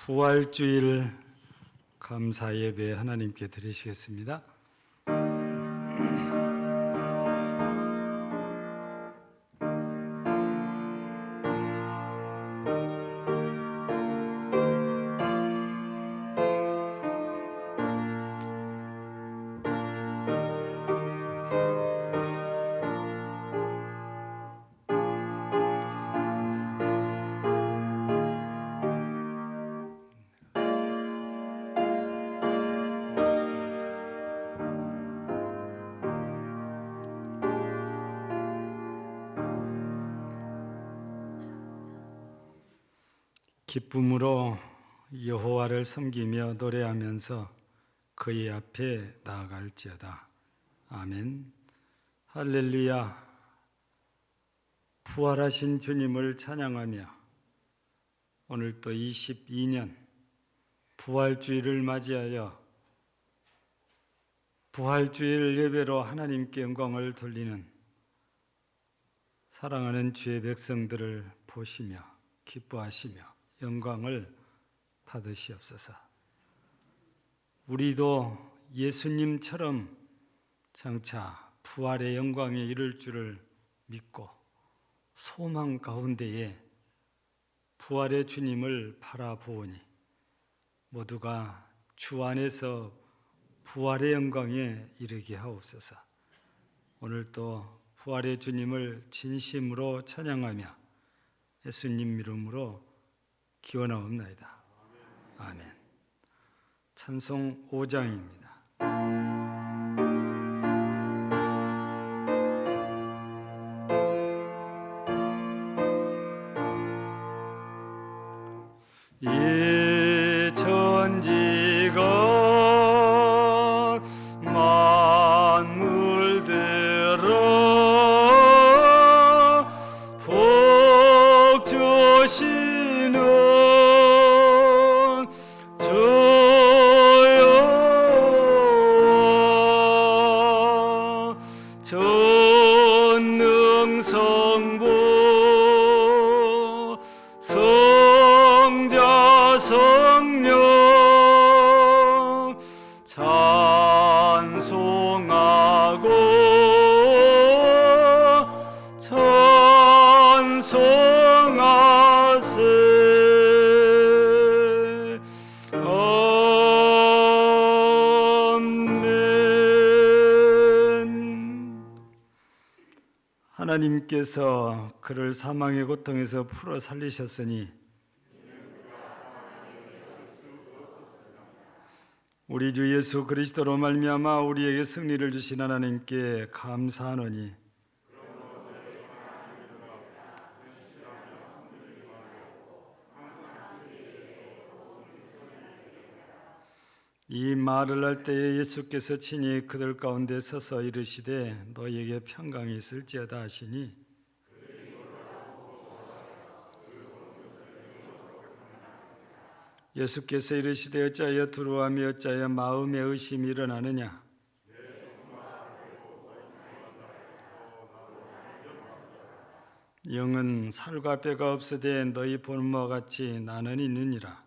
부활주일 감사 예배 하나님께 드리시겠습니다. 기쁨으로 여호와를 섬기며 노래하면서 그의 앞에 나아갈지어다. 아멘. 할렐루야. 부활하신 주님을 찬양하며 오늘 또 22년 부활주일을 맞이하여 부활주일 예배로 하나님께 영광을 돌리는 사랑하는 주의 백성들을 보시며 기뻐하시며 영광을 받으시옵소서. 우리도 예수님처럼 장차 부활의 영광에 이를 줄을 믿고 소망 가운데에 부활의 주님을 바라보오니 모두가 주 안에서 부활의 영광에 이르게 하옵소서. 오늘도 부활의 주님을 진심으로 찬양하며 예수님 이름으로 기원하옵나이다. 아멘. 찬송 5장입니다. 이 천지가 만물들아 복 주시는 전능성부 성자 성령 찬송하고 찬송하세. 하나님께서 그를 사망의 고통에서 풀어 살리셨으니 우리 주 예수 그리스도로 말미암아 우리에게 승리를 주신 하나님께 감사하노니 이 말을 할 때에 예수께서 친히 그들 가운데 서서 이르시되 너희에게 평강이 있을지어다 하시니 예수께서 이르시되 어찌하여 두려워하며 어찌하여 마음에 의심이 일어나느냐. 영은 살과 뼈가 없으되 너희 보는 바와 같이 나는 있느니라.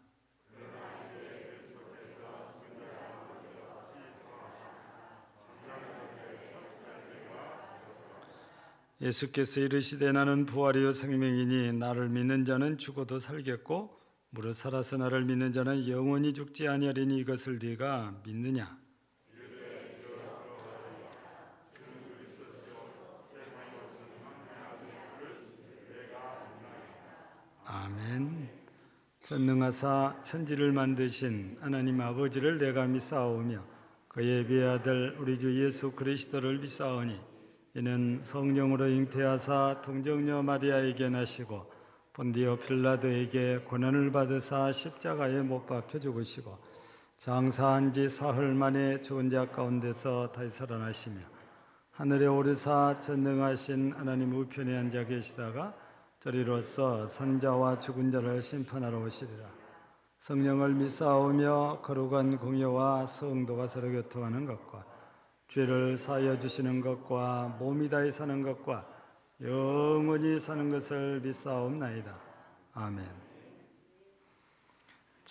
예수께서 이르시되 나는 부활이요 생명이니 나를 믿는 자는 죽어도 살겠고 무릇 살아서 나를 믿는 자는 영원히 죽지 아니하리니 이것을 네가 믿느냐. 아멘. 전능하사 천지를 만드신 하나님 아버지를 내가 믿사오며 그의 배아들 우리 주 예수 그리스도를 믿사오니 이는 성령으로 잉태하사 동정녀 마리아에게 나시고 본디오 필라도에게 고난을 받으사 십자가에 못 박혀 죽으시고 장사한 지 사흘 만에 죽은 자 가운데서 다시 살아나시며 하늘에 오르사 전능하신 하나님 우편에 앉아 계시다가 저리로서 산자와 죽은 자를 심판하러 오시리라. 성령을 믿사오며 거룩한 공예와 성도가 서로 교통하는 것과 죄를 사하여 주시는 것과 몸이 다히 사는 것과 영원히 사는 것을 믿사옵나이다. 아멘.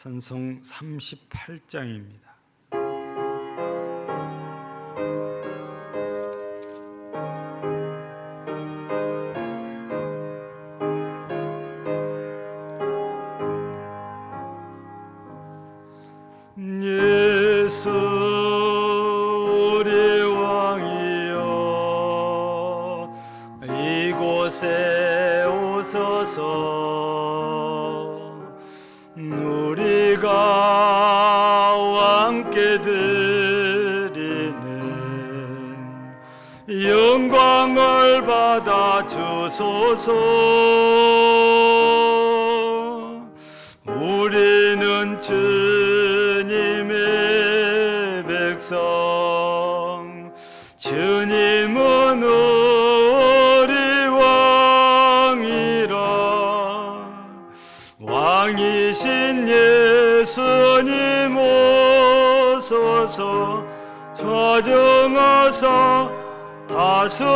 찬송 38장입니다. 예수 우리 왕이여 이곳에 오소서 우리가 왕께 드리는 영광을 받아 주소서. 우리는 주님의 백성, 주님은 우리 왕이라. 왕이신 예수님 오소서. 좌정하사 다스리소서.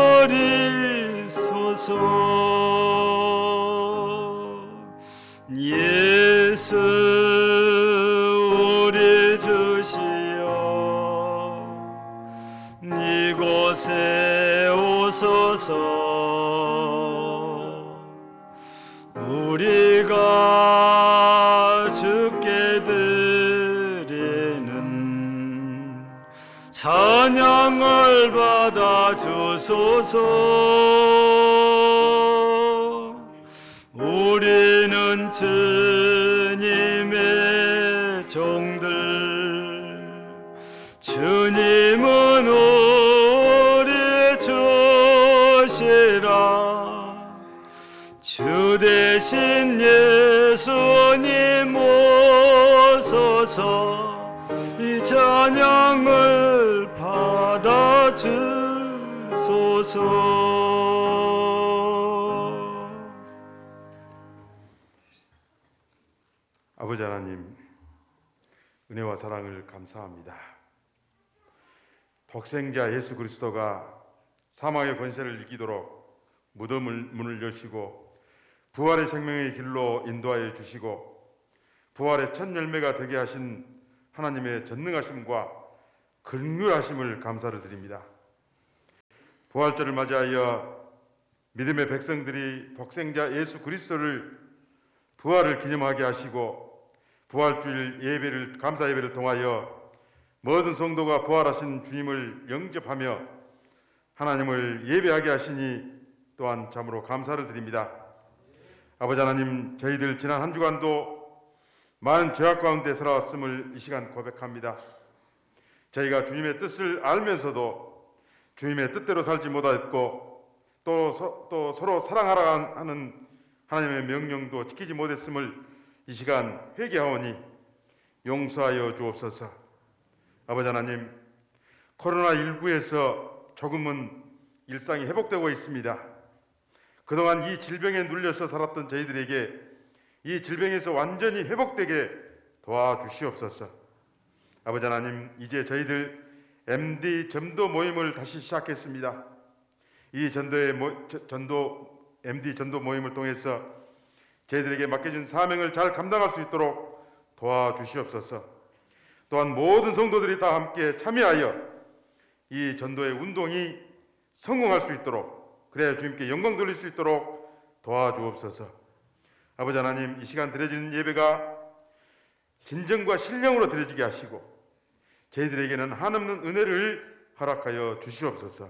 예수 우리 주시여 이곳에 오소서. 우리가 주께 드리는 찬양을 받아 주소서. 우리는 주님의 종들, 주님은 우리 주시라. 주 대신 예수님 오소서. 이 찬양을 받아 주소서. 아버지 하나님, 은혜와 사랑을 감사합니다. 독생자 예수 그리스도가 사망의 권세를 이기도록 무덤을 문을 여시고 부활의 생명의 길로 인도하여 주시고 부활의 첫 열매가 되게 하신 하나님의 전능하심과 긍휼하심을 감사를 드립니다. 부활절을 맞이하여 믿음의 백성들이 독생자 예수 그리스도를 부활을 기념하게 하시고 부활주일 예배를 감사 예배를 통하여 모든 성도가 부활하신 주님을 영접하며 하나님을 예배하게 하시니 또한 참으로 감사를 드립니다. 아버지 하나님, 저희들 지난 한 주간도 많은 죄악 가운데 살아왔음을 이 시간 고백합니다. 저희가 주님의 뜻을 알면서도 주님의 뜻대로 살지 못했고 또 서로 사랑하라 하는 하나님의 명령도 지키지 못했음을 이 시간 회개하오니 용서하여 주옵소서. 아버지 하나님, 코로나19에서 조금은 일상이 회복되고 있습니다. 그동안 이 질병에 눌려서 살았던 저희들에게 이 질병에서 완전히 회복되게 도와주시옵소서. 아버지 하나님, 이제 저희들 MD 전도 모임을 다시 시작했습니다. 이 MD 전도 모임을 통해서 저희들에게 맡겨진 사명을 잘 감당할 수 있도록 도와주시옵소서. 또한 모든 성도들이 다 함께 참여하여 이 전도의 운동이 성공할 수 있도록, 그래야 주님께 영광 돌릴 수 있도록 도와주옵소서. 아버지 하나님, 이 시간 드려지는 예배가 진정과 신령으로 드려지게 하시고 저희들에게는 한없는 은혜를 허락하여 주시옵소서.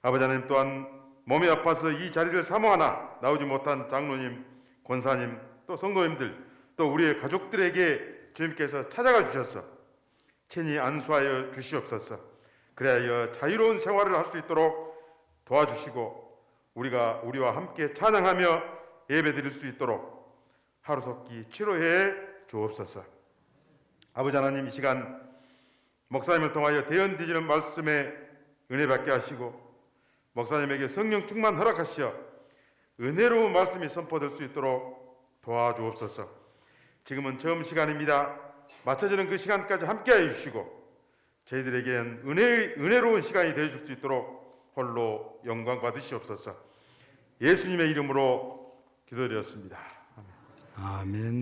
아버지 하나님, 또한 몸이 아파서 이 자리를 사모하나 나오지 못한 장로님, 권사님, 또 성도님들, 또 우리의 가족들에게 주님께서 찾아가 주셔서 친히 안수하여 주시옵소서. 그래야 자유로운 생활을 할 수 있도록 도와주시고 우리와 함께 찬양하며 예배드릴 수 있도록 하루속히 치료해 주옵소서. 아버지 하나님, 이 시간 목사님을 통하여 대언 드리는 말씀에 은혜 받게 하시고 목사님에게 성령 충만 허락하시어 은혜로운 말씀이 선포될 수 있도록 도와주옵소서. 지금은 처음 시간입니다. 맞춰지는 그 시간까지 함께하여 주시고 저희들에겐 은혜로운 시간이 되어줄 수 있도록 홀로 영광 받으시옵소서. 예수님의 이름으로 기도드렸습니다. 아멘.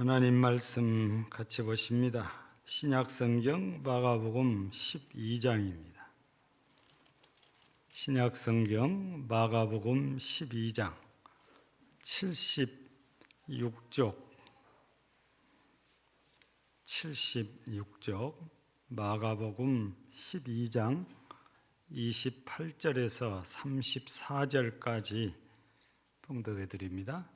하나님 말씀 같이 보십니다. 신약성경 마가복음 12장입니다. 신약성경 마가복음 12장 76쪽 마가복음 12장 28절에서 34절까지 봉독해 드립니다.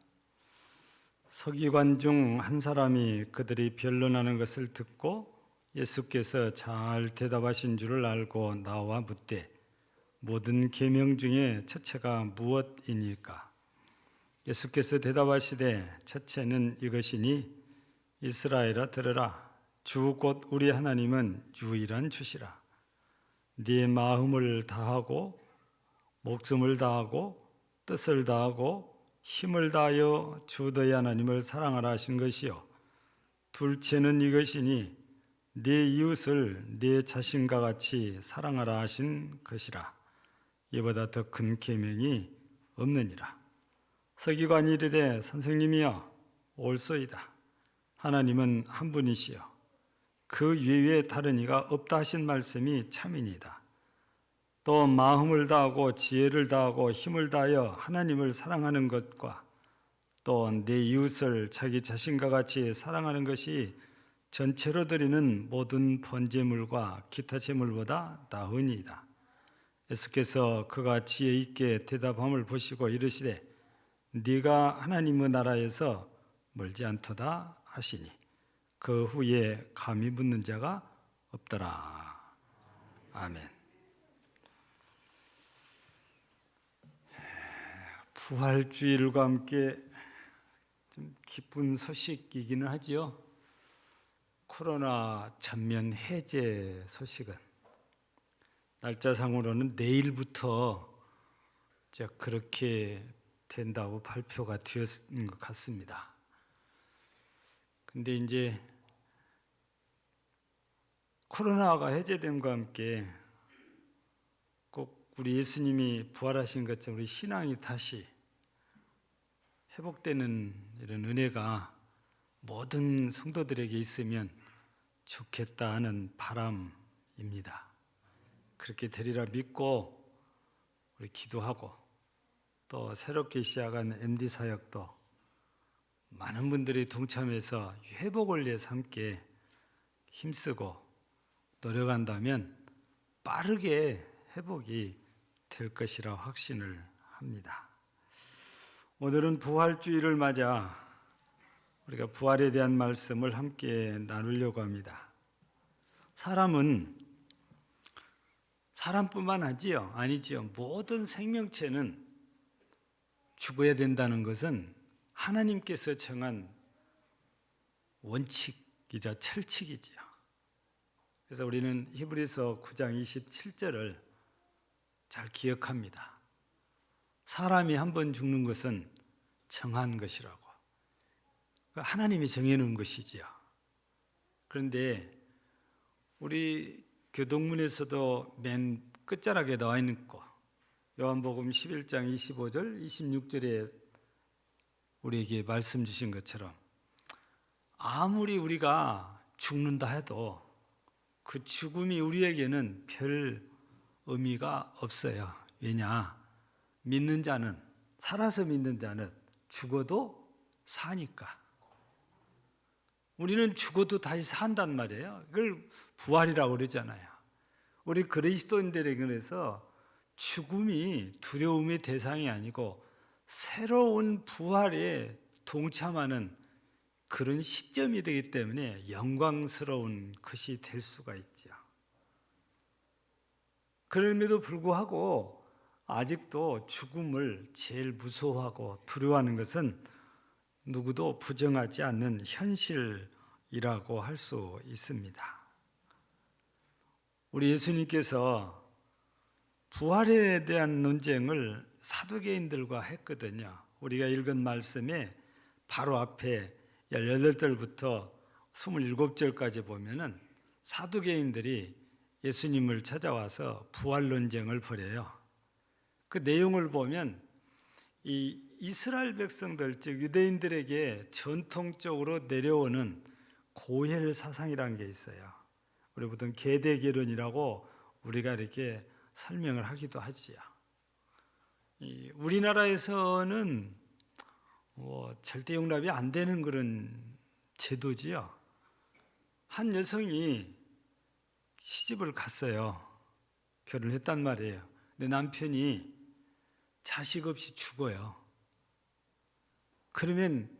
서기관 중 한 사람이 그들이 변론하는 것을 듣고 예수께서 잘 대답하신 줄을 알고 나와 묻되 모든 계명 중에 첫째가 무엇이니까? 예수께서 대답하시되 첫째는 이것이니 이스라엘아 들으라. 주 곧 우리 하나님은 유일한 주시라. 네 마음을 다하고 목숨을 다하고 뜻을 다하고 힘을 다하여 주 너희 하나님을 사랑하라 하신 것이요 둘째는 이것이니 네 이웃을 네 자신과 같이 사랑하라 하신 것이라. 이보다 더 큰 계명이 없느니라. 서기관이 이르되 선생님이여 옳소이다. 하나님은 한 분이시여 그 외에 다른 이가 없다 하신 말씀이 참이니이다. 또 마음을 다하고 지혜를 다하고 힘을 다하여 하나님을 사랑하는 것과 또 내 이웃을 자기 자신과 같이 사랑하는 것이 전체로 드리는 모든 번제물과 기타 제물보다 나으니이다. 예수께서 그가 지혜 있게 대답함을 보시고 이르시되 네가 하나님의 나라에서 멀지 않도다 하시니 그 후에 감히 묻는 자가 없더라. 아멘. 부활주일과 함께 좀 기쁜 소식이기는 하지요. 코로나 전면 해제 소식은 날짜상으로는 내일부터 그렇게 된다고 발표가 되었는 것 같습니다. 근데 이제 코로나가 해제됨과 함께 꼭 우리 예수님이 부활하신 것처럼 우리 신앙이 다시 회복되는 이런 은혜가 모든 성도들에게 있으면 좋겠다 하는 바람입니다. 그렇게 되리라 믿고 우리 기도하고 또 새롭게 시작한 MD 사역도 많은 분들이 동참해서 회복을 위해서 함께 힘쓰고 노력한다면 빠르게 회복이 될 것이라 확신을 합니다. 오늘은 부활주의를 맞아 우리가 부활에 대한 말씀을 함께 나누려고 합니다. 사람뿐만 아니지요. 모든 생명체는 죽어야 된다는 것은 하나님께서 정한 원칙이자 철칙이지요. 그래서 우리는 히브리서 9장 27절을 잘 기억합니다. 사람이 한 번 죽는 것은 정한 것이라고. 하나님이 정해놓은 것이지요. 그런데 우리 교동문에서도 맨 끝자락에 나와 있는 거 요한복음 11장 25절 26절에 우리에게 말씀 주신 것처럼 아무리 우리가 죽는다 해도 그 죽음이 우리에게는 별 의미가 없어요. 왜냐? 살아서 믿는 자는 죽어도 사니까. 우리는 죽어도 다시 산단 말이에요. 이걸 부활이라고 그러잖아요. 우리 그리스도인들에게서 죽음이 두려움의 대상이 아니고 새로운 부활에 동참하는 그런 시점이 되기 때문에 영광스러운 것이 될 수가 있죠. 그럼에도 불구하고 아직도 죽음을 제일 무서워하고 두려워하는 것은 누구도 부정하지 않는 현실이라고 할 수 있습니다. 우리 예수님께서 부활에 대한 논쟁을 사두개인들과 했거든요. 우리가 읽은 말씀에 바로 앞에 18절부터 27절까지 보면은 사두개인들이 예수님을 찾아와서 부활 논쟁을 벌여요. 그 내용을 보면 이 이스라엘 백성들, 즉 유대인들에게 전통적으로 내려오는 고혈 사상이라는 게 있어요. 우리 보통 계대결혼이라고 우리가 이렇게 설명을 하기도 하지요. 우리나라에서는 절대 용납이 안 되는 그런 제도지요. 한 여성이 시집을 갔어요. 결혼을 했단 말이에요. 근데 남편이 자식 없이 죽어요. 그러면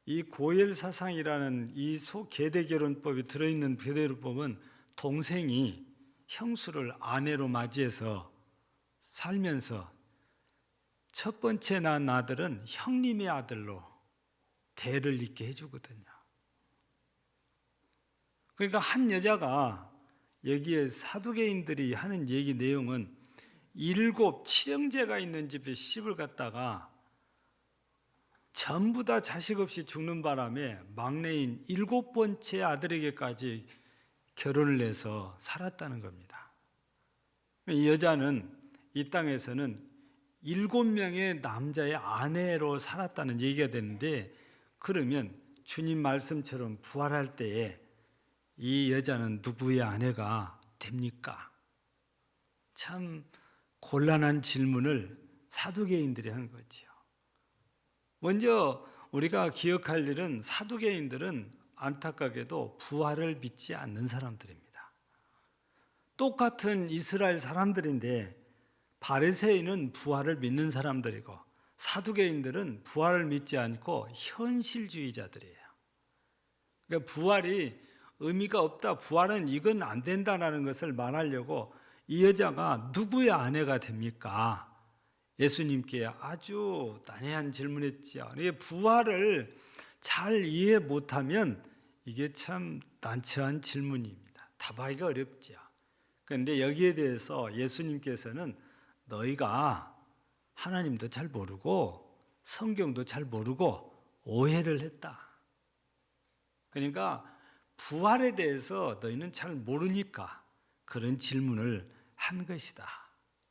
이 고혈사상이라는 이 계대결혼법이 들어있는 계대결혼법은 동생이 형수를 아내로 맞이해서 살면서 첫 번째 낳은 아들은 형님의 아들로 대를 잇게 해주거든요. 그러니까 한 여자가 여기에 사두개인들이 하는 얘기 내용은 7 칠형제가 있는 집에 시집을 갔다가 전부 다 자식 없이 죽는 바람에 막내인 7번째 아들에게까지 결혼을 해서 살았다는 겁니다. 이 여자는 이 땅에서는 7명의 남자의 아내로 살았다는 얘기가 되는데, 그러면 주님 말씀처럼 부활할 때에 이 여자는 누구의 아내가 됩니까? 참 곤란한 질문을 사두개인들이 하는 거지요. 먼저 우리가 기억할 일은 사두개인들은 안타깝게도 부활을 믿지 않는 사람들입니다. 똑같은 이스라엘 사람들인데 바리새인은 부활을 믿는 사람들이고 사두개인들은 부활을 믿지 않고 현실주의자들이에요. 그러니까 부활이 의미가 없다, 부활은 이건 안 된다는 것을 말하려고 이 여자가 누구의 아내가 됩니까? 예수님께 아주 난해한 질문했지요. 부활을 잘 이해 못하면 이게 참 난처한 질문입니다. 답하기가 어렵죠. 그런데 여기에 대해서 예수님께서는 너희가 하나님도 잘 모르고 성경도 잘 모르고 오해를 했다. 그러니까 부활에 대해서 너희는 잘 모르니까 그런 질문을 한 것이다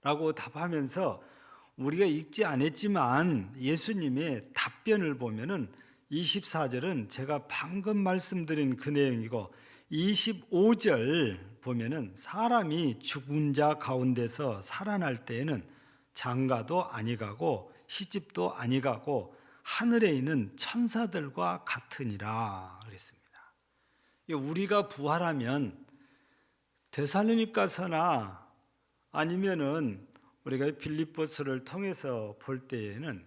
라고 답하면서, 우리가 읽지 않았지만 예수님의 답변을 보면은 24절은 제가 방금 말씀드린 그 내용이고, 25절 보면은 사람이 죽은 자 가운데서 살아날 때에는 장가도 아니 가고 시집도 아니 가고 하늘에 있는 천사들과 같으니라 그랬습니다. 우리가 부활하면 데살로니가서나 아니면은 우리가 빌립보서를 통해서 볼 때에는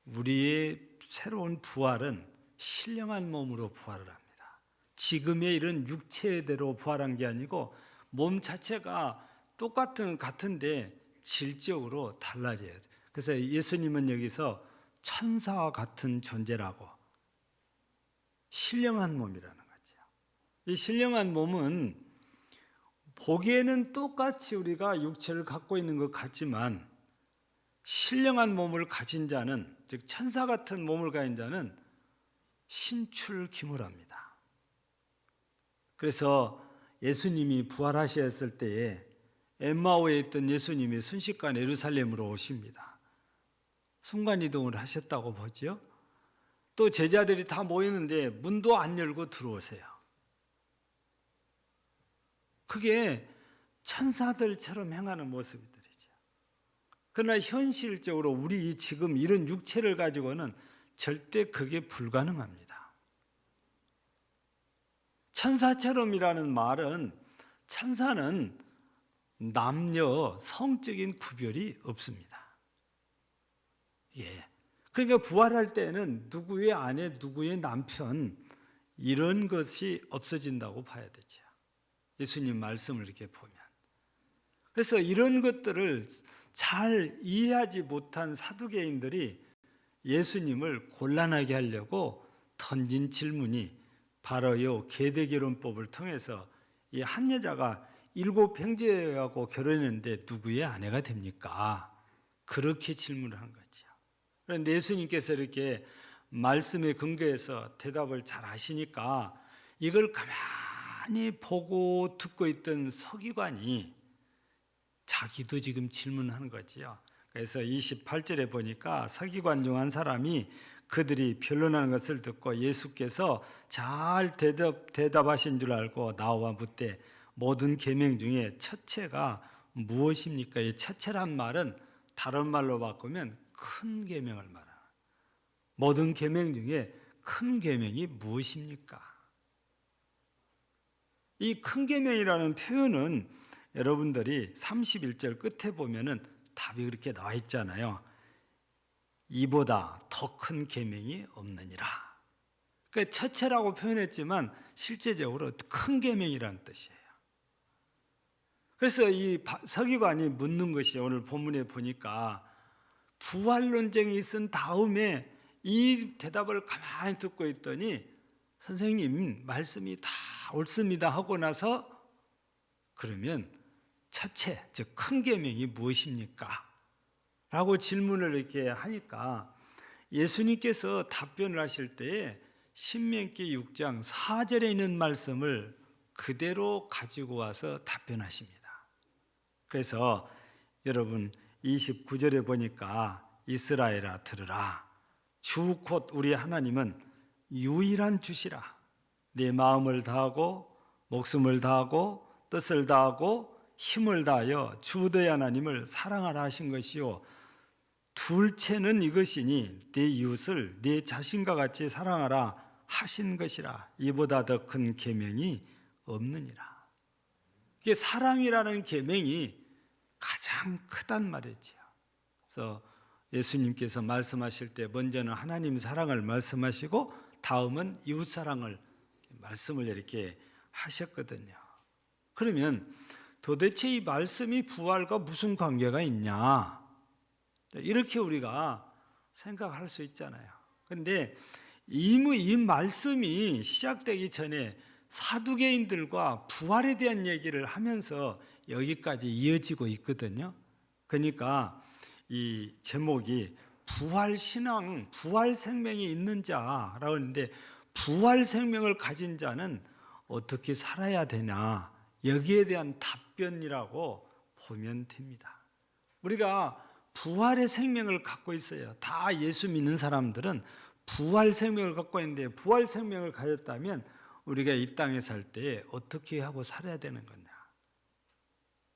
우리의 새로운 부활은 신령한 몸으로 부활을 합니다. 지금의 이런 육체대로 부활한 게 아니고 몸 자체가 같은데 질적으로 달라져야 돼요. 그래서 예수님은 여기서 천사와 같은 존재라고, 신령한 몸이라는 거죠. 이 신령한 몸은 보기에는 똑같이 우리가 육체를 갖고 있는 것 같지만, 신령한 몸을 가진 자는, 즉 천사 같은 몸을 가진 자는 신출기물합니다. 그래서 예수님이 부활하셨을 때에 엠마오에 있던 예수님이 순식간에 예루살렘으로 오십니다. 순간이동을 하셨다고 보죠. 또 제자들이 다 모이는데 문도 안 열고 들어오세요. 그게 천사들처럼 행하는 모습들이죠. 그러나 현실적으로 우리 지금 이런 육체를 가지고는 절대 그게 불가능합니다. 천사처럼이라는 말은, 천사는 남녀 성적인 구별이 없습니다. 그러니까 부활할 때는 누구의 아내, 누구의 남편 이런 것이 없어진다고 봐야 되죠. 예수님 말씀을 이렇게 보면. 그래서 이런 것들을 잘 이해하지 못한 사두개인들이 예수님을 곤란하게 하려고 던진 질문이 바로 이 계대결혼법을 통해서 이 한 여자가 7 형제하고 결혼했는데 누구의 아내가 됩니까? 그렇게 질문을 한 거죠. 그런데 예수님께서 이렇게 말씀에 근거해서 대답을 잘 하시니까 이걸 가만히 보고 듣고 있던 서기관이 자기도 지금 질문하는 거지요. 그래서 28절에 보니까 서기관 중 한 사람이 그들이 변론하는 것을 듣고 예수께서 잘 대답하신 줄 알고 나와 묻되 모든 계명 중에 첫째가 무엇입니까? 이 첫째란 말은 다른 말로 바꾸면 큰 계명을 말하는, 모든 계명 중에 큰 계명이 무엇입니까? 이 큰 계명이라는 표현은 여러분들이 31절 끝에 보면은 답이 그렇게 나와 있잖아요. 이보다 더 큰 계명이 없느니라. 그러니까 첫째라고 표현했지만 실제적으로 큰 계명이라는 뜻이에요. 그래서 이 서기관이 묻는 것이 오늘 본문에 보니까 부활 논쟁이 있은 다음에 이 대답을 가만히 듣고 있더니 선생님 말씀이 다 옳습니다 하고 나서 그러면 첫째, 즉 큰 계명이 무엇입니까? 라고 질문을 이렇게 하니까 예수님께서 답변을 하실 때에 신명기 6장 4절에 있는 말씀을 그대로 가지고 와서 답변하십니다. 그래서 여러분 29절에 보니까 이스라엘아 들으라. 주 곧 우리 하나님은 유일한 주시라. 네 마음을 다하고 목숨을 다하고 뜻을 다하고 힘을 다하여 주 너희 하나님을 사랑하라 하신 것이요 둘째는 이것이니 네 이웃을 네 자신과 같이 사랑하라 하신 것이라. 이보다 더 큰 계명이 없느니라. 이게 사랑이라는 계명이 가장 크단 말이지요. 그래서 예수님께서 말씀하실 때 먼저는 하나님 사랑을 말씀하시고 다음은 이웃 사랑을 말씀을 이렇게 하셨거든요. 그러면 도대체 이 말씀이 부활과 무슨 관계가 있냐? 이렇게 우리가 생각할 수 있잖아요. 그런데 이미 이 말씀이 시작되기 전에 사두개인들과 부활에 대한 얘기를 하면서 여기까지 이어지고 있거든요. 그러니까 이 제목이 부활신앙, 부활생명이 있는 자라고 하는데 부활 생명을 가진 자는 어떻게 살아야 되나, 여기에 대한 답변이라고 보면 됩니다. 우리가 부활의 생명을 갖고 있어요. 다 예수 믿는 사람들은 부활 생명을 갖고 있는데 부활 생명을 가졌다면 우리가 이 땅에 살 때 어떻게 하고 살아야 되는 거냐.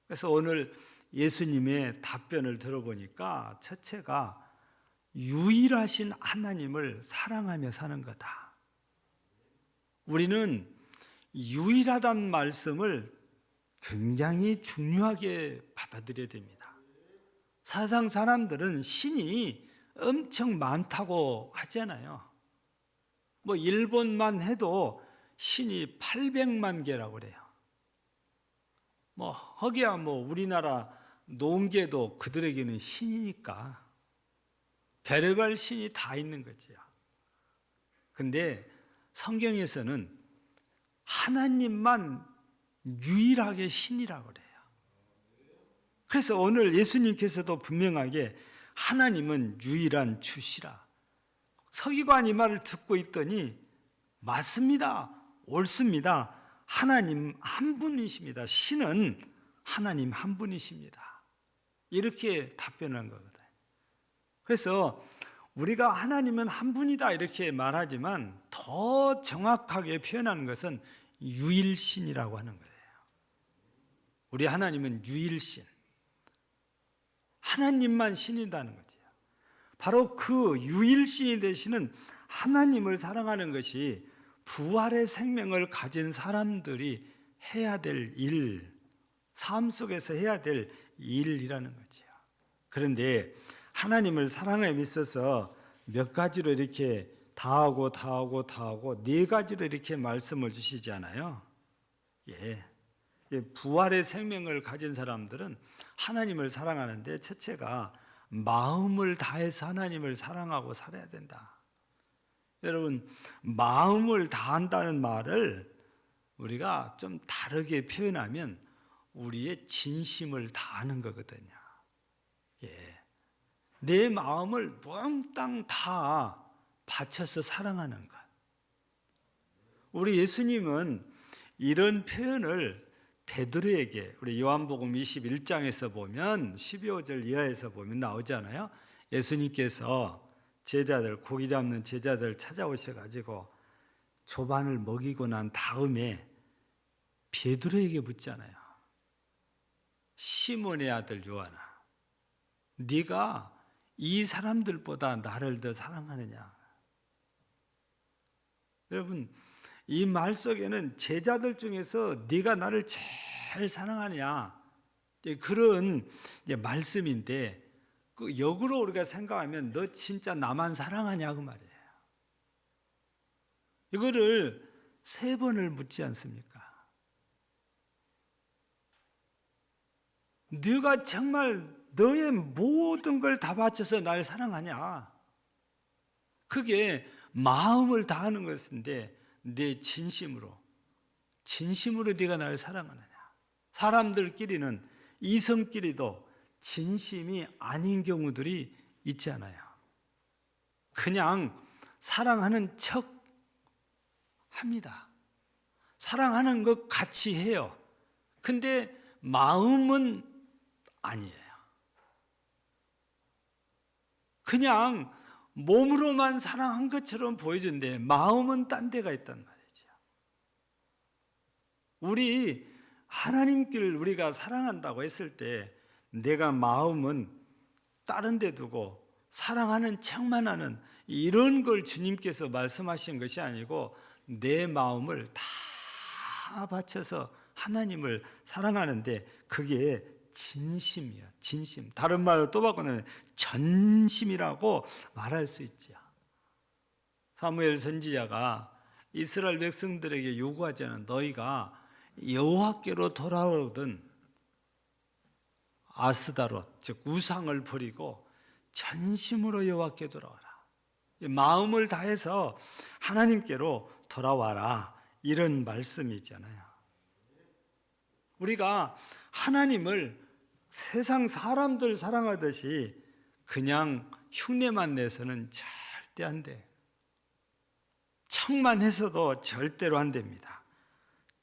그래서 오늘 예수님의 답변을 들어보니까 첫째가 유일하신 하나님을 사랑하며 사는 거다. 우리는 유일하다는 말씀을 굉장히 중요하게 받아들여야 됩니다. 사상 사람들은 신이 엄청 많다고 하잖아요. 뭐 일본만 해도 신이 800만 개라고 그래요. 뭐 허기야 뭐 우리나라 농계도 그들에게는 신이니까 별의별 신이 다 있는 거지요. 근데 성경에서는 하나님만 유일하게 신이라고 그래요. 그래서 오늘 예수님께서도 분명하게 하나님은 유일한 주시라. 서기관 이 말을 듣고 있더니 맞습니다. 옳습니다. 하나님 한 분이십니다. 신은 하나님 한 분이십니다. 이렇게 답변한 거거든요. 그래서 우리가 하나님은 한 분이다 이렇게 말하지만 더 정확하게 표현하는 것은 유일신이라고 하는 거예요. 우리 하나님은 유일신, 하나님만 신이라는 거죠. 바로 그 유일신이 되시는 하나님을 사랑하는 것이 부활의 생명을 가진 사람들이 해야 될 일, 삶 속에서 해야 될 일이라는 거죠. 그런데 하나님을 사랑함에 있어서 몇 가지로 이렇게 다하고 네 가지로 이렇게 말씀을 주시잖아요. 부활의 생명을 가진 사람들은 하나님을 사랑하는데 첫째가 마음을 다해서 하나님을 사랑하고 살아야 된다. 여러분, 마음을 다한다는 말을 우리가 좀 다르게 표현하면 우리의 진심을 다하는 거거든요. 내 마음을 몽땅 다 바쳐서 사랑하는 것. 우리 예수님은 이런 표현을 베드로에게 우리 요한복음 21장에서 보면 12절 이하에서 보면 나오잖아요. 예수님께서 제자들, 고기 잡는 제자들 찾아오셔가지고 조반을 먹이고 난 다음에 베드로에게 묻잖아요. 시몬의 아들 요한아, 네가 이 사람들보다 나를 더 사랑하느냐? 여러분, 이 말 속에는 제자들 중에서 네가 나를 제일 사랑하냐, 그런 말씀인데, 그 역으로 우리가 생각하면 너 진짜 나만 사랑하냐 그 말이에요. 이거를 3번을 묻지 않습니까? 네가 정말 너의 모든 걸 다 바쳐서 날 사랑하냐? 그게 마음을 다하는 것인데 내 진심으로 네가 나를 사랑하느냐? 사람들끼리는, 이성끼리도 진심이 아닌 경우들이 있잖아요. 그냥 사랑하는 척 합니다. 사랑하는 것 같이 해요. 근데 마음은 아니에요. 그냥 몸으로만 사랑한 것처럼 보여준데 마음은 딴 데가 있단 말이죠. 우리 하나님길 우리가 사랑한다고 했을 때 내가 마음은 다른 데 두고 사랑하는 척만 하는 이런 걸 주님께서 말씀하신 것이 아니고 내 마음을 다 바쳐서 하나님을 사랑하는데 그게 진심이야, 진심. 다른 말로 또 바꾸면 전심이라고 말할 수 있죠. 사무엘 선지자가 이스라엘 백성들에게 요구하자는 너희가 여호와께로 돌아오든 아스다롯, 즉 우상을 버리고 전심으로 여호와께 돌아와라. 마음을 다해서 하나님께로 돌아와라. 이런 말씀이잖아요. 우리가 하나님을 세상 사람들 사랑하듯이 그냥 흉내만 내서는 절대 안 돼. 척만 해서도 절대로 안 됩니다.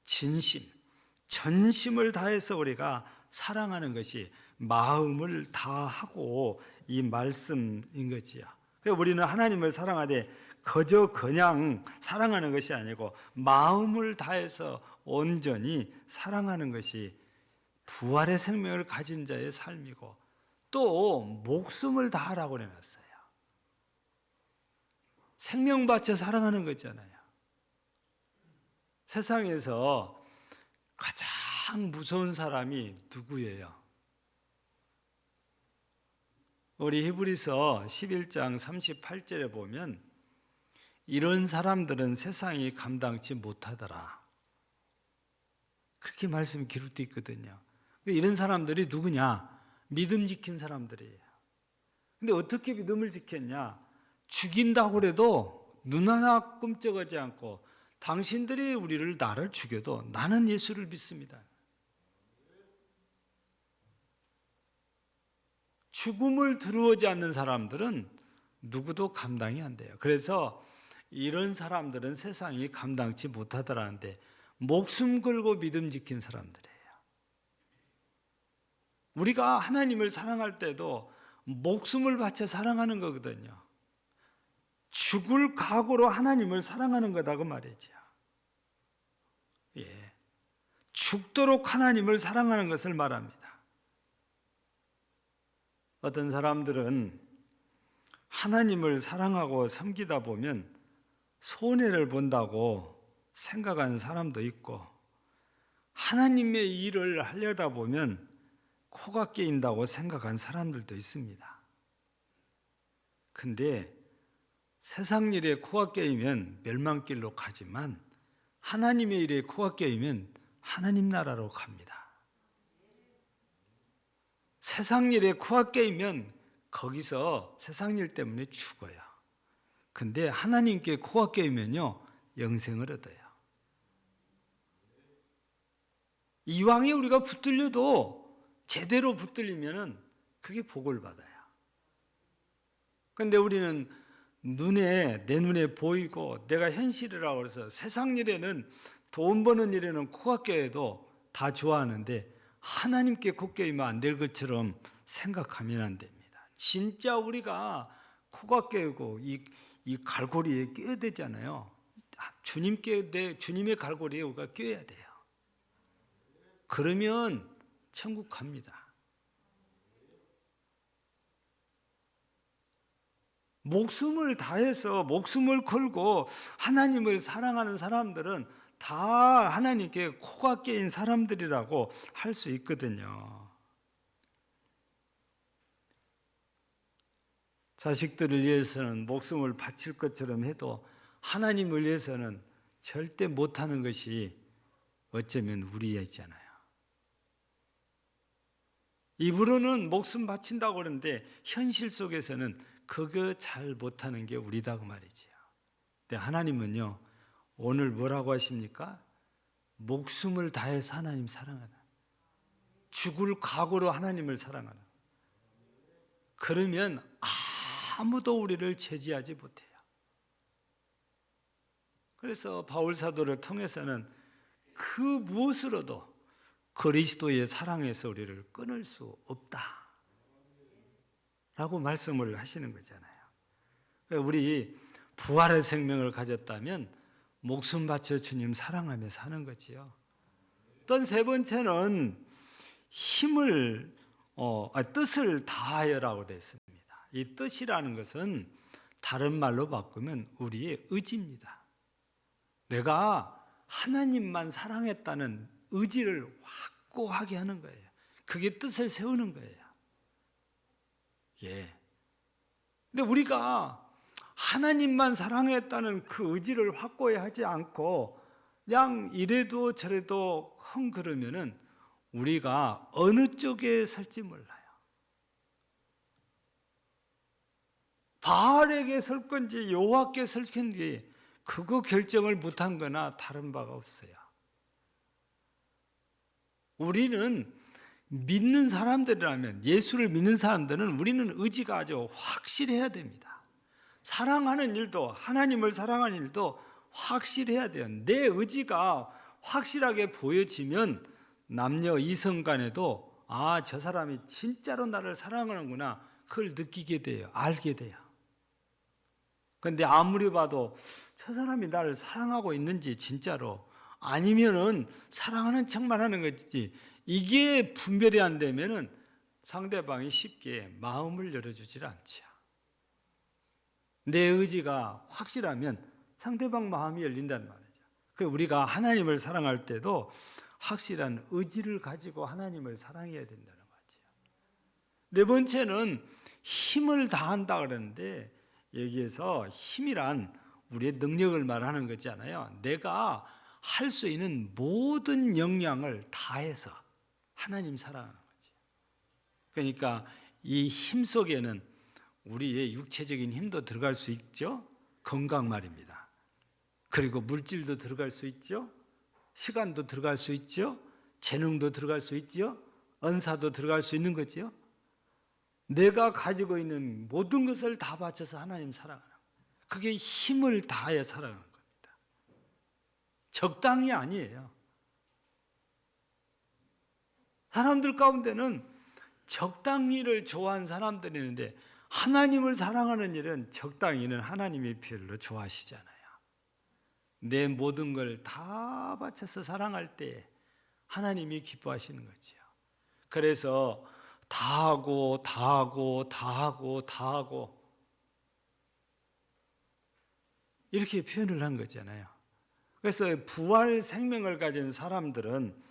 진심, 전심을 다해서 우리가 사랑하는 것이 마음을 다하고 이 말씀인 거지요. 우리는 하나님을 사랑하되 그저 그냥 사랑하는 것이 아니고 마음을 다해서 온전히 사랑하는 것이 부활의 생명을 가진 자의 삶이고 또 목숨을 다하라고 해놨어요. 생명 바쳐 사랑하는 거잖아요. 세상에서 가장 무서운 사람이 누구예요? 우리 히브리서 11장 38절에 보면 이런 사람들은 세상이 감당치 못하더라. 그렇게 말씀이 기록되어 있거든요. 이런 사람들이 누구냐? 믿음 지킨 사람들이에요. 근데 어떻게 믿음을 지켰냐? 죽인다고 해도 눈 하나 끔찍하지 않고 당신들이 나를 죽여도 나는 예수를 믿습니다. 죽음을 두려워하지 않는 사람들은 누구도 감당이 안 돼요. 그래서 이런 사람들은 세상이 감당치 못하더라는데 목숨 걸고 믿음 지킨 사람들이에요. 우리가 하나님을 사랑할 때도 목숨을 바쳐 사랑하는 거거든요. 죽을 각오로 하나님을 사랑하는 거다 그 말이죠. 예, 죽도록 하나님을 사랑하는 것을 말합니다. 어떤 사람들은 하나님을 사랑하고 섬기다 보면 손해를 본다고 생각하는 사람도 있고 하나님의 일을 하려다 보면 코가 깨인다고 생각하는 사람들도 있습니다. 근데 세상 일에 코가 깨이면 멸망길로 가지만 하나님의 일에 코가 깨이면 하나님 나라로 갑니다. 세상 일에 코가 깨이면 거기서 세상 일 때문에 죽어요. 근데 하나님께 코가 깨이면요 영생을 얻어요. 이왕에 우리가 붙들려도 제대로 붙들리면은 그게 복을 받아요. 그런데 우리는 내 눈에 보이고 내가 현실이라고 해서 세상 일에는 돈 버는 일에는 코가 깨어도 다 좋아하는데 하나님께 곱게 안 될 것처럼 생각하면 안 됩니다. 진짜 우리가 코가 깨고 이 갈고리에 껴야 되잖아요. 주님의 갈고리에 우리가 껴야 돼요. 그러면 천국 갑니다. 목숨을 다해서 목숨을 걸고 하나님을 사랑하는 사람들은 다 하나님께 코가 깨인 사람들이라고 할 수 있거든요. 자식들을 위해서는 목숨을 바칠 것처럼 해도 하나님을 위해서는 절대 못하는 것이 어쩌면 우리였잖아요. 입으로는 목숨 바친다고 그러는데 현실 속에서는 그거 잘 못하는 게 우리다 그 말이지요. 근데 하나님은요, 오늘 뭐라고 하십니까? 목숨을 다해서 하나님 사랑하라. 죽을 각오로 하나님을 사랑하라. 그러면 아무도 우리를 제지하지 못해요. 그래서 바울 사도를 통해서는 그 무엇으로도 그리스도의 사랑에서 우리를 끊을 수 없다 라고 말씀을 하시는 거잖아요. 우리 부활의 생명을 가졌다면 목숨 바쳐 주님 사랑하며 사는 거지요. 또 세 번째는 뜻을 다하여라고 되어 있습니다. 이 뜻이라는 것은 다른 말로 바꾸면 우리의 의지입니다. 내가 하나님만 사랑했다는 의지를 확고하게 하는 거예요. 그게 뜻을 세우는 거예요. 예. 근데 우리가 하나님만 사랑했다는 그 의지를 확고히 하지 않고 그냥 이래도 저래도 그러면은 우리가 어느 쪽에 설지 몰라요. 바알에게 설 건지 여호와께 설 건지 그거 결정을 못한 거나 다른 바가 없어요. 우리는 믿는 사람들이라면, 예수를 믿는 사람들은 우리는 의지가 아주 확실해야 됩니다. 사랑하는 일도, 하나님을 사랑하는 일도 확실해야 돼요. 내 의지가 확실하게 보여지면 남녀 이성 간에도 저 사람이 진짜로 나를 사랑하는구나, 그걸 느끼게 돼요. 알게 돼요. 그런데 아무리 봐도 저 사람이 나를 사랑하고 있는지 진짜로, 아니면은 사랑하는 척만 하는 거지, 이게 분별이 안 되면은 상대방이 쉽게 마음을 열어주질 않죠. 내 의지가 확실하면 상대방 마음이 열린단 말이죠. 그래서 우리가 하나님을 사랑할 때도 확실한 의지를 가지고 하나님을 사랑해야 된다는 거죠. 네 번째는 힘을 다한다 그러는데, 여기에서 힘이란 우리의 능력을 말하는 거잖아요. 내가 할 수 있는 모든 역량을 다해서 하나님 사랑하는 거지. 그러니까 이 힘 속에는 우리의 육체적인 힘도 들어갈 수 있죠. 건강 말입니다. 그리고 물질도 들어갈 수 있죠. 시간도 들어갈 수 있죠. 재능도 들어갈 수 있죠. 은사도 들어갈 수 있는 거죠. 내가 가지고 있는 모든 것을 다 바쳐서 하나님 사랑하는 거예요. 그게 힘을 다해 사랑하는 겁니다. 적당히 아니에요. 사람들 가운데는 적당히를 좋아하는 사람들이 있는데, 하나님을 사랑하는 일은 적당히는 하나님이 별로 좋아하시잖아요. 내 모든 걸 다 바쳐서 사랑할 때 하나님이 기뻐하시는 거죠. 그래서 다 하고 이렇게 표현을 한 거잖아요. 그래서 부활 생명을 가진 사람들은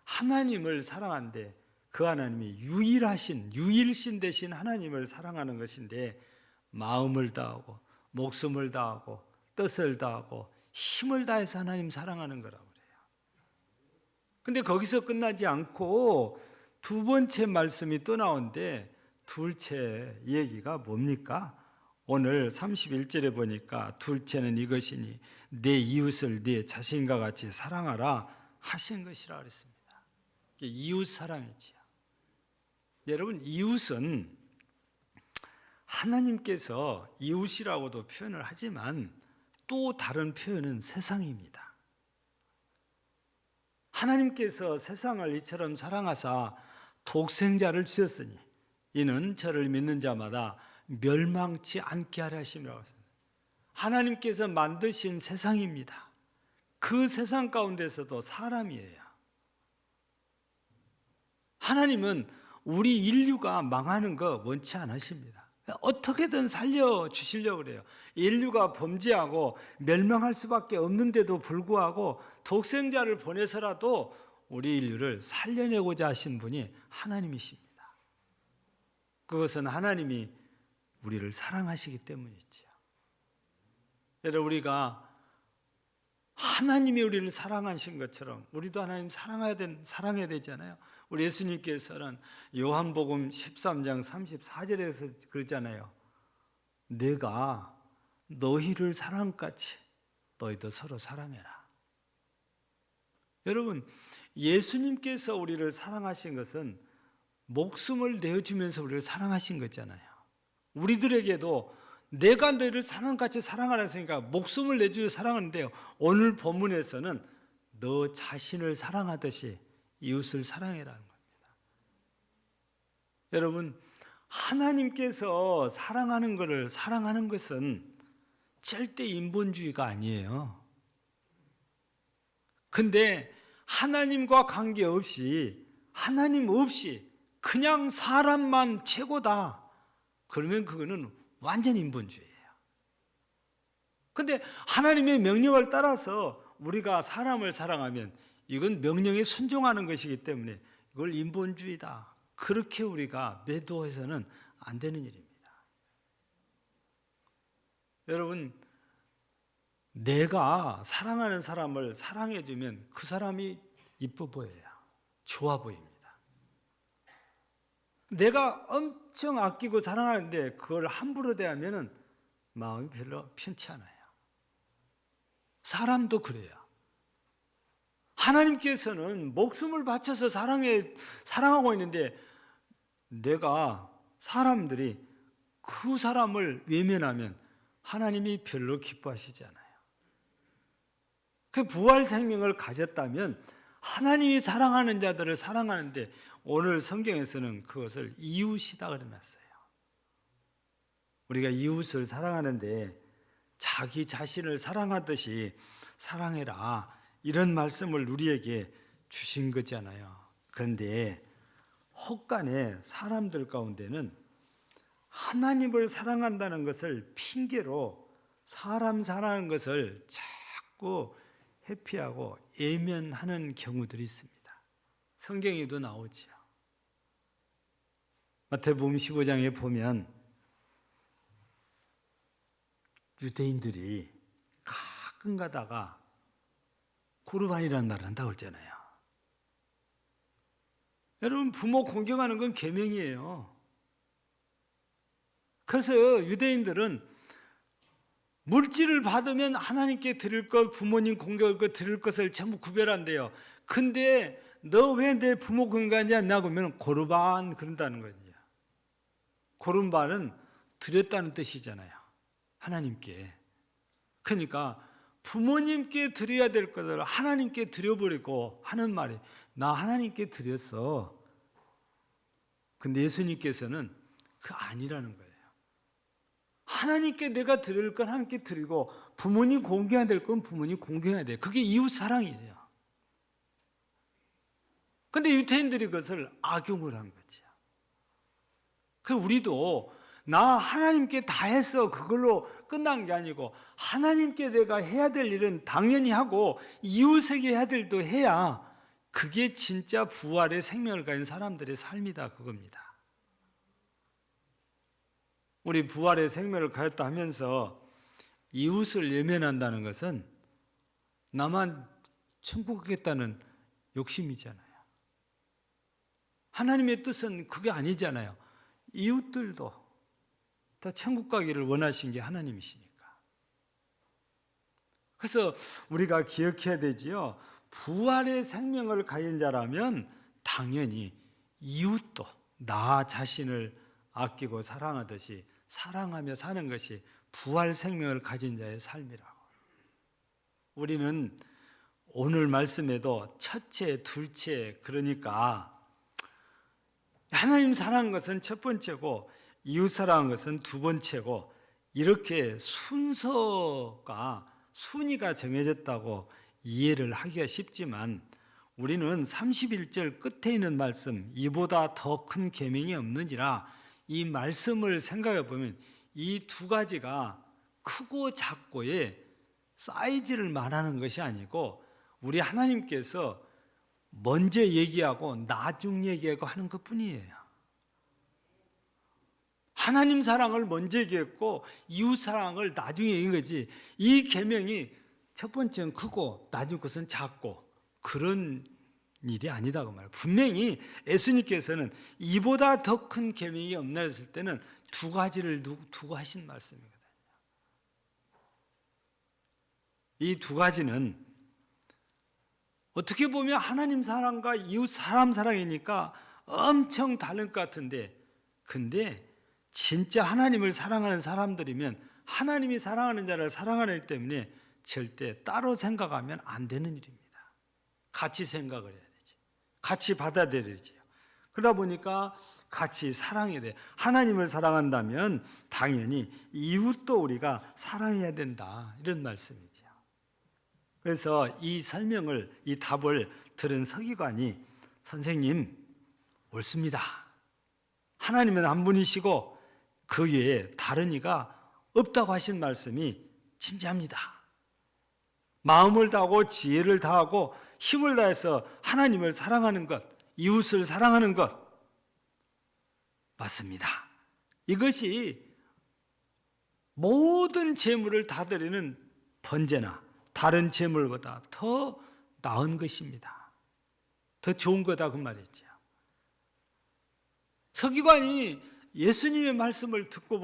하나님을 사랑하는데, 그 하나님이 유일신 되신 하나님을 사랑하는 것인데, 마음을 다하고 목숨을 다하고 뜻을 다하고 힘을 다해서 하나님 사랑하는 거라고 그래요. 근데 거기서 끝나지 않고 두 번째 말씀이 또 나오는데, 둘째 얘기가 뭡니까? 오늘 31절에 보니까 둘째는 이것이니 내 이웃을 내 자신과 같이 사랑하라 하신 것이라 그랬습니다. 이웃 사랑이지요. 여러분, 이웃은 하나님께서 이웃이라고도 표현을 하지만 또 다른 표현은 세상입니다. 하나님께서 세상을 이처럼 사랑하사 독생자를 주셨으니 이는 저를 믿는 자마다 멸망치 않게 하려 하심이라고 했습니다. 하나님께서 만드신 세상입니다. 그 세상 가운데서도 사람이에요. 하나님은 우리 인류가 망하는 거 원치 않으십니다. 어떻게든 살려주시려고 그래요. 인류가 범죄하고 멸망할 수밖에 없는데도 불구하고 독생자를 보내서라도 우리 인류를 살려내고자 하신 분이 하나님이십니다. 그것은 하나님이 우리를 사랑하시기 때문이지요. 여러분, 우리가 하나님이 우리를 사랑하신 것처럼 우리도 하나님 사랑해야 되잖아요. 우리 예수님께서는 요한복음 13장 34절에서 그러잖아요. 내가 너희를 사랑같이 너희도 서로 사랑해라. 여러분, 예수님께서 우리를 사랑하신 것은 목숨을 내어주면서 우리를 사랑하신 거잖아요. 우리들에게도 내가 너희를 사랑같이 사랑하라 했으니까 목숨을 내주고 사랑하는데요. 오늘 본문에서는 너 자신을 사랑하듯이 이웃을 사랑해라는 겁니다. 여러분, 하나님께서 사랑하는 것을 사랑하는 것은 절대 인본주의가 아니에요. 근데 하나님과 관계없이 하나님 없이 그냥 사람만 최고다. 그러면 그거는 완전 인본주의예요. 근데 하나님의 명령을 따라서 우리가 사람을 사랑하면 이건 명령에 순종하는 것이기 때문에 이걸 인본주의다. 그렇게 우리가 매도해서는 안 되는 일입니다. 여러분, 내가 사랑하는 사람을 사랑해주면 그 사람이 이뻐 보여요. 좋아 보입니다. 내가 엄청 아끼고 사랑하는데 그걸 함부로 대하면 마음이 별로 편치 않아요. 사람도 그래요. 하나님께서는 목숨을 바쳐서 사랑하고 있는데 내가 사람들이 그 사람을 외면하면 하나님이 별로 기뻐하시지 않아요. 그 부활 생명을 가졌다면 하나님이 사랑하는 자들을 사랑하는데 오늘 성경에서는 그것을 이웃이다 그래놨어요. 우리가 이웃을 사랑하는데 자기 자신을 사랑하듯이 사랑해라 이런 말씀을 우리에게 주신 거잖아요. 그런데 혹간에 사람들 가운데는 하나님을 사랑한다는 것을 핑계로 사람 사랑하는 것을 자꾸 회피하고 외면하는 경우들이 있습니다. 성경에도 나오지요. 마태복음 15장에 보면 유대인들이 가끔 가다가 고르반이라는 말을 한다고 했잖아요. 여러분, 부모 공경하는 건 계명이에요. 그래서 유대인들은 물질을 받으면 하나님께 드릴 것, 부모님 공경할 것, 드릴 것을 전부 구별한대요. 근데 너 왜 내 부모 공경하지 않냐고 하면 고르반 그런다는 거예요. 고르반은 드렸다는 뜻이잖아요. 하나님께. 그러니까 부모님께 드려야 될 것을 하나님께 드려버리고 하는 말이 나 하나님께 드렸어. 근데 예수님께서는 그 아니라는 거예요. 하나님께 내가 드릴 건 하나님께 드리고 부모님 공경해야 될 건 부모님 공경해야 돼요. 그게 이웃 사랑이에요. 근데 유대인들이 그것을 악용을 한 거죠. 그 우리도 나 하나님께 다 했어 그걸로 끝난 게 아니고 하나님께 내가 해야 될 일은 당연히 하고 이웃에게 해야 될 일도 해야 그게 진짜 부활의 생명을 가진 사람들의 삶이다 그겁니다. 우리 부활의 생명을 가졌다 하면서 이웃을 외면한다는 것은 나만 천국 가겠다는 욕심이잖아요. 하나님의 뜻은 그게 아니잖아요. 이웃들도 다 천국 가기를 원하신 게 하나님이시니까. 그래서 우리가 기억해야 되지요. 부활의 생명을 가진 자라면 당연히 이웃도 나 자신을 아끼고 사랑하듯이 사랑하며 사는 것이 부활 생명을 가진 자의 삶이라고. 우리는 오늘 말씀에도 첫째, 둘째, 그러니까 하나님 사랑하는 것은 첫 번째고 이웃 사랑하는 것은 두 번째고, 이렇게 순위가 정해졌다고 이해를 하기가 쉽지만, 우리는 31절 끝에 있는 말씀, 이보다 더 큰 계명이 없느니라, 이 말씀을 생각해 보면 이 두 가지가 크고 작고의 사이즈를 말하는 것이 아니고, 우리 하나님께서 먼저 얘기하고 나중 얘기하고 하는 것뿐이에요. 하나님 사랑을 먼저 얘기했고 이웃 사랑을 나중에 얘기한 거지, 이 계명이 첫 번째는 크고 나중 것은 작고 그런 일이 아니다 그 말이에요. 분명히 예수님께서는 이보다 더 큰 계명이 없나 했을 때는 두 가지를 두고 하신 말씀이거든요. 이 두 가지는 어떻게 보면 하나님 사랑과 이웃 사람 사랑이니까 엄청 다른 것 같은데, 근데 진짜 하나님을 사랑하는 사람들이면 하나님이 사랑하는 자를 사랑하기 때문에 절대 따로 생각하면 안 되는 일입니다. 같이 생각을 해야 되지, 같이 받아들여야지요. 그러다 보니까 같이 사랑해야 돼요. 하나님을 사랑한다면 당연히 이웃도 우리가 사랑해야 된다, 이런 말씀이죠. 그래서 이 설명을, 이 답을 들은 서기관이, 선생님 옳습니다. 하나님은 한 분이시고 그 외에 다른 이가 없다고 하신 말씀이 진짜입니다. 마음을 다하고 지혜를 다하고 힘을 다해서 하나님을 사랑하는 것, 이웃을 사랑하는 것 맞습니다. 이것이 모든 재물을 다 드리는 번제나 다른 재물보다 더 나은 것입니다. 더 좋은 거다 그 말이죠. 서기관이 예수님의 말씀을 듣고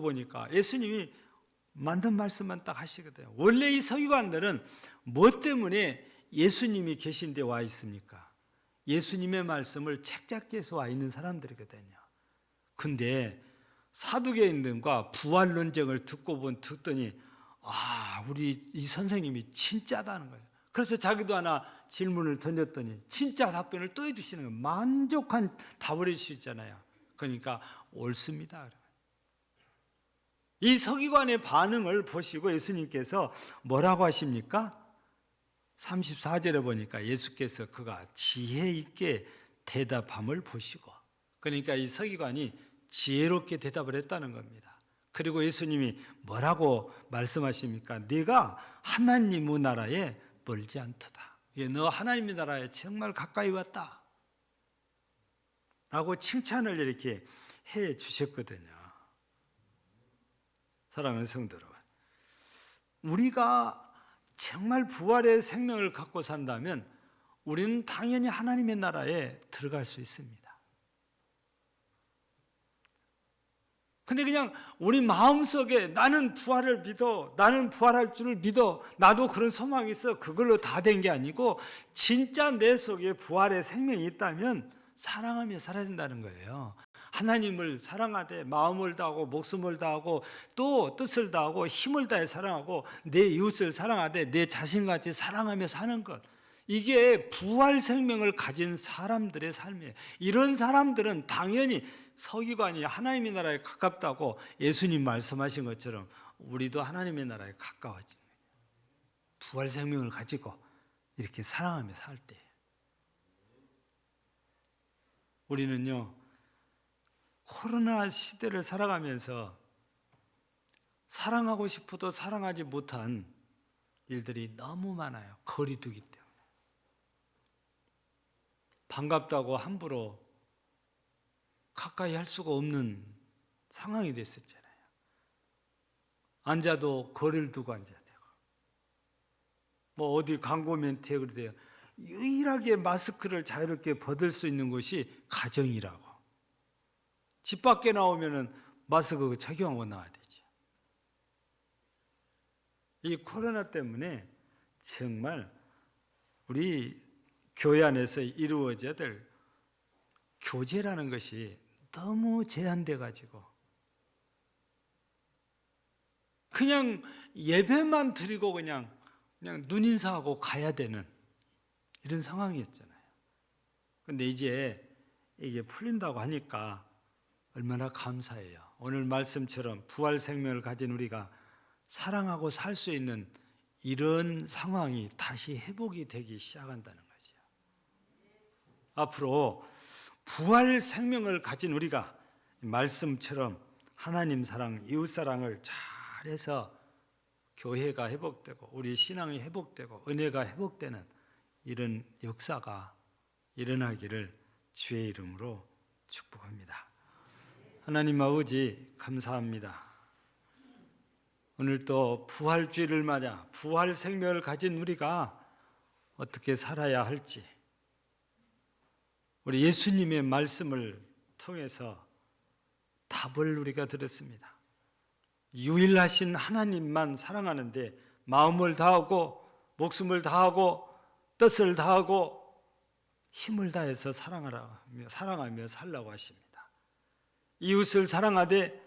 보니까 예수님이 만든 말씀만 딱 하시거든요. 원래 이 서기관들은 뭐 때문에 예수님이 계신 데 와 있습니까? 예수님의 말씀을 책잡기해서 와 있는 사람들이거든요. 근데 사두개인들과 부활 논쟁을 듣더니 우리 이 선생님이 진짜다는 거예요. 그래서 자기도 하나 질문을 던졌더니 진짜 답변을 또 해주시는 거예요. 만족한 답을 해주시잖아요. 그러니까 옳습니다. 이 서기관의 반응을 보시고 예수님께서 뭐라고 하십니까? 34절에 보니까 예수께서 그가 지혜 있게 대답함을 보시고, 그러니까 이 서기관이 지혜롭게 대답을 했다는 겁니다. 그리고 예수님이 뭐라고 말씀하십니까? 네가 하나님의 나라에 멀지 않도다. 너 하나님의 나라에 정말 가까이 왔다 라고 칭찬을 이렇게 해 주셨거든요. 사랑하는 성도 여러분, 우리가 정말 부활의 생명을 갖고 산다면 우리는 당연히 하나님의 나라에 들어갈 수 있습니다. 근데 그냥 우리 마음속에 나는 부활을 믿어, 나는 부활할 줄을 믿어, 나도 그런 소망이 있어, 그걸로 다 된 게 아니고 진짜 내 속에 부활의 생명이 있다면 사랑하며 살아야 된다는 거예요. 하나님을 사랑하되 마음을 다하고 목숨을 다하고 또 뜻을 다하고 힘을 다해 사랑하고 내 이웃을 사랑하되 내 자신같이 사랑하며 사는 것, 이게 부활 생명을 가진 사람들의 삶이에요. 이런 사람들은 당연히 서기관이 하나님의 나라에 가깝다고 예수님 말씀하신 것처럼 우리도 하나님의 나라에 가까워지는 거예요. 부활 생명을 가지고 이렇게 사랑하며 살 때 우리는요, 코로나 시대를 살아가면서 사랑하고 싶어도 사랑하지 못한 일들이 너무 많아요. 거리두기 때문에. 반갑다고 함부로 가까이 할 수가 없는 상황이 됐었잖아요. 앉아도 거리를 두고 앉아야 되고, 뭐 어디 광고 멘트에 그러대요. 유일하게 마스크를 자유롭게 벗을 수 있는 곳이 가정이라고. 집 밖에 나오면은 마스크 착용하고 나와야 되죠. 이 코로나 때문에 정말 우리 교회 안에서 이루어져야 될 교제라는 것이 너무 제한돼 가지고 그냥 예배만 드리고 그냥 그냥 눈인사하고 가야 되는 이런 상황이었잖아요. 근데 이제 이게 풀린다고 하니까 얼마나 감사해요. 오늘 말씀처럼 부활 생명을 가진 우리가 사랑하고 살 수 있는 이런 상황이 다시 회복이 되기 시작한다는 거죠. 앞으로 부활 생명을 가진 우리가 말씀처럼 하나님 사랑, 이웃 사랑을 잘해서 교회가 회복되고 우리 신앙이 회복되고 은혜가 회복되는 이런 역사가 일어나기를 주의 이름으로 축복합니다. 하나님 아버지 감사합니다. 오늘 또 부활주의를 맞아 부활 생명을 가진 우리가 어떻게 살아야 할지 우리 예수님의 말씀을 통해서 답을 우리가 들었습니다. 유일하신 하나님만 사랑하는데 마음을 다하고 목숨을 다하고 뜻을 다하고 힘을 다해서 사랑하며 살라고 하십니다. 이웃을 사랑하되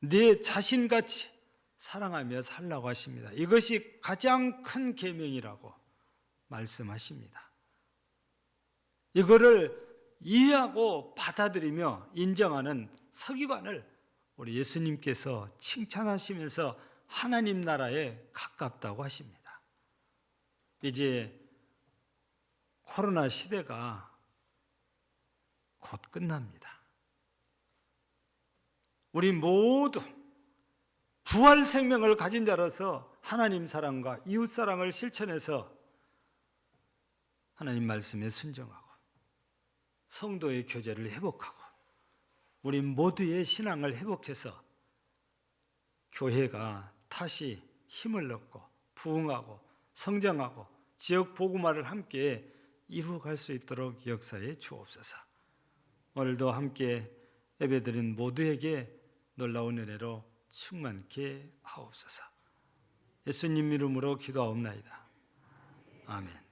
내 자신같이 사랑하며 살라고 하십니다. 이것이 가장 큰 계명이라고 말씀하십니다. 이거를 이해하고 받아들이며 인정하는 서기관을 우리 예수님께서 칭찬하시면서 하나님 나라에 가깝다고 하십니다. 이제 코로나 시대가 곧 끝납니다. 우리 모두 부활 생명을 가진 자로서 하나님 사랑과 이웃 사랑을 실천해서 하나님 말씀에 순종하고 성도의 교제를 회복하고 우리 모두의 신앙을 회복해서 교회가 다시 힘을 얻고 부흥하고 성장하고 지역 복음화를 함께 이루어갈 수 있도록 역사해 주옵소서. 오늘도 함께 예배드린 모두에게 놀라운 은혜로 충만케 하옵소서. 예수님 이름으로 기도하옵나이다. 아멘.